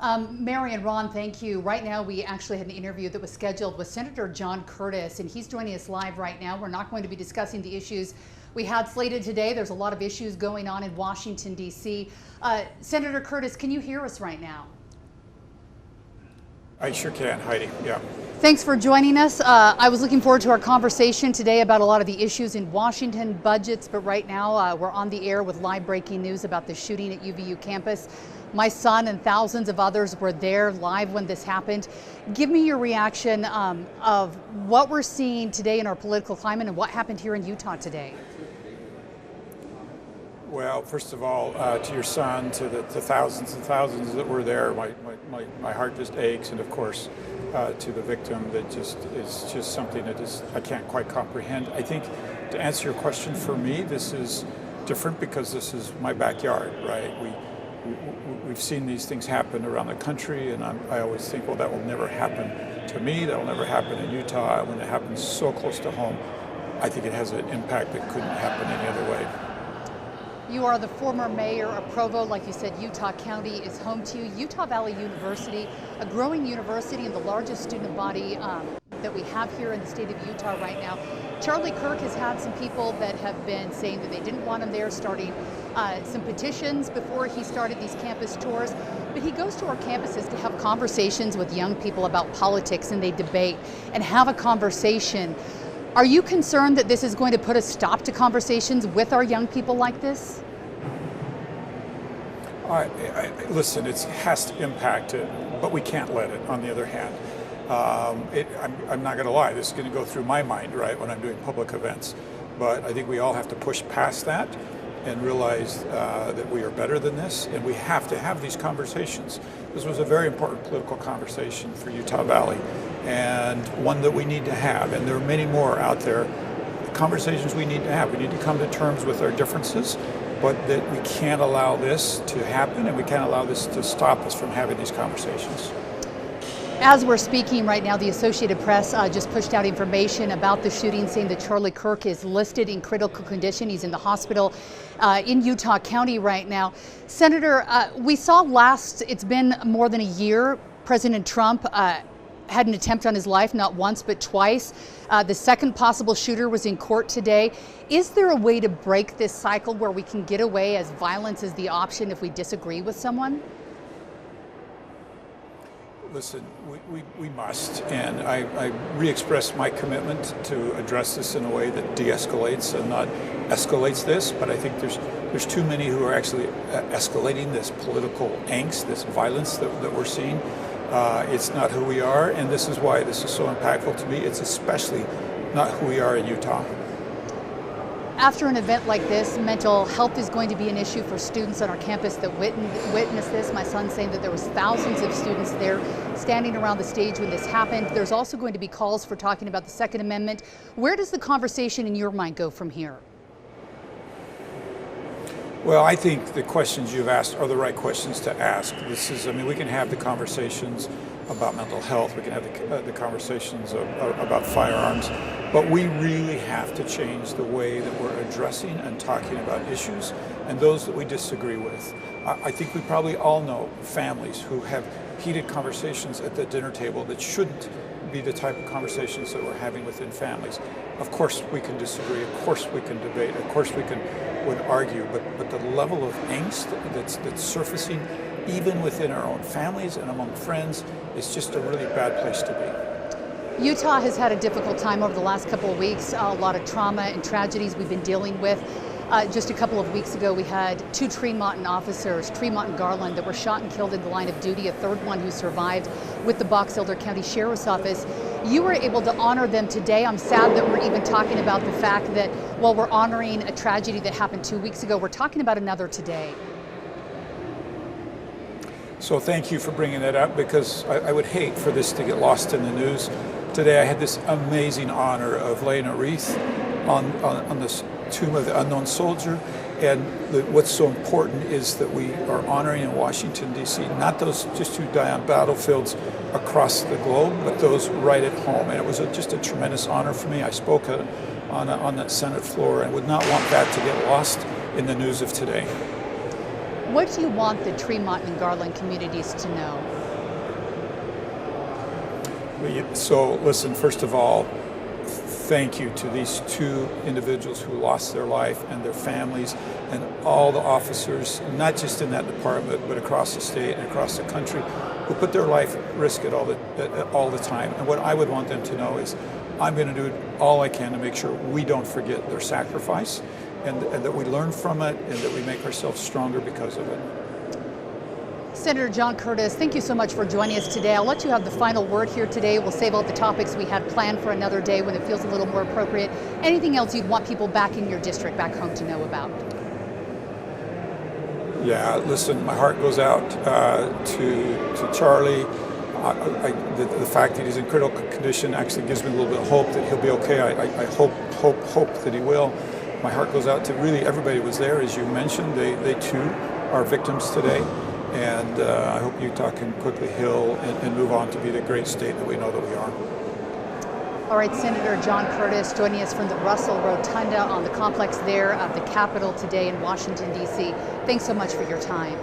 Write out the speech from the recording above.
Mary and Ron, thank you. Right now, we actually had an interview that was scheduled with Senator John Curtis, and he's joining us live right now. We're not going to be discussing the issues we had slated today. There's a lot of issues going on in Washington, D.C. Senator Curtis, can you hear us right now? I sure can, Heidi. Yeah. Thanks for joining us. I was looking forward to our conversation today about a lot of the issues in Washington, budgets, but right now we're on the air with live breaking news about the shooting at UVU campus. My son and thousands of others were there live when this happened. Give me your reaction of what we're seeing today in our political climate and what happened here in Utah today. Well, first of all, to your son, to the thousands and thousands that were there, my heart just aches, and of course, to the victim, that is just something that I can't quite comprehend. I think, to answer your question, for me, this is different because this is my backyard, right? We've seen these things happen around the country, and I always think, well, that will never happen to me. That will never happen in Utah. When it happens so close to home, I think it has an impact that couldn't happen any other way. You are the former mayor of Provo. Like you said, Utah County is home to you. Utah Valley University, a growing university and the largest student body that we have here in the state of Utah right now. Charlie Kirk has had some people that have been saying that they didn't want him there, starting some petitions before he started these campus tours. But he goes to our campuses to have conversations with young people about politics, and they debate and have a conversation. Are you concerned that this is going to put a stop to conversations with our young people like this? Listen, it has to impact it, but we can't let it, on the other hand. I'm not going to lie, this is going to go through my mind, right, when I'm doing public events. But I think we all have to push past that and realize that we are better than this, and we have to have these conversations. This was a very important political conversation for Utah Valley, and one that we need to have, and there are many more out there. The conversations we need to have. We need to come to terms with our differences, but that we can't allow this to happen, and we can't allow this to stop us from having these conversations. As we're speaking right now, the Associated Press just pushed out information about the shooting, saying that Charlie Kirk is listed in critical condition. He's in the hospital in Utah County right now. Senator, we saw it's been more than a year, President Trump had an attempt on his life, not once but twice. The second possible shooter was in court today. Is there a way to break this cycle where we can get away as violence is the option if we disagree with someone? Listen, we must, and I re-express my commitment to address this in a way that de-escalates and not escalates this, but I think there's too many who are actually escalating this political angst, this violence that we're seeing. It's not who we are, and this is why this is so impactful to me. It's especially not who we are in Utah. After an event like this, mental health is going to be an issue for students on our campus that witnessed this. My son's saying that there was thousands of students there standing around the stage when this happened. There's also going to be calls for talking about the Second Amendment. Where does the conversation in your mind go from here? Well, I think the questions you've asked are the right questions to ask. We can have the conversations about mental health, we can have the conversations about firearms, but we really have to change the way that we're addressing and talking about issues and those that we disagree with. I think we probably all know families who have heated conversations at the dinner table that shouldn't be the type of conversations that we're having within families. Of course we can disagree, of course we can debate, of course we would argue, but the level of angst that's surfacing even within our own families and among friends is just a really bad place to be. Utah has had a difficult time over the last couple of weeks, a lot of trauma and tragedies we've been dealing with. Just a couple of weeks ago, we had 2 Tremont officers, Tremont and Garland, that were shot and killed in the line of duty, a third one who survived with the Box Elder County Sheriff's Office. You were able to honor them today. I'm sad that we're even talking about the fact that while we're honoring a tragedy that happened 2 weeks ago, we're talking about another today. So thank you for bringing that up, because I would hate for this to get lost in the news. Today I had this amazing honor of laying a wreath on this tomb of the unknown soldier, and what's so important is that we are honoring in Washington, D.C. not those just who die on battlefields across the globe, but those right at home. And it was just a tremendous honor for me. I spoke on that Senate floor and would not want that to get lost in the news of today. What do you want the Tremont and Garland communities to know? So listen, first of all, thank you to these two individuals who lost their life and their families and all the officers, not just in that department, but across the state and across the country, who put their life at risk at all the time. And what I would want them to know is I'm going to do all I can to make sure we don't forget their sacrifice and that we learn from it and that we make ourselves stronger because of it. Senator John Curtis, thank you so much for joining us today. I'll let you have the final word here today. We'll save all the topics we had planned for another day when it feels a little more appropriate. Anything else you'd want people back in your district, back home, to know about? Yeah, listen, my heart goes out to Charlie. The fact that he's in critical condition actually gives me a little bit of hope that he'll be okay. I hope that he will. My heart goes out to really everybody who was there, as you mentioned. They too are victims today. And I hope Utah can quickly heal and move on to be the great state that we know that we are. All right, Senator John Curtis joining us from the Russell Rotunda on the complex there of the Capitol today in Washington, D.C. Thanks so much for your time.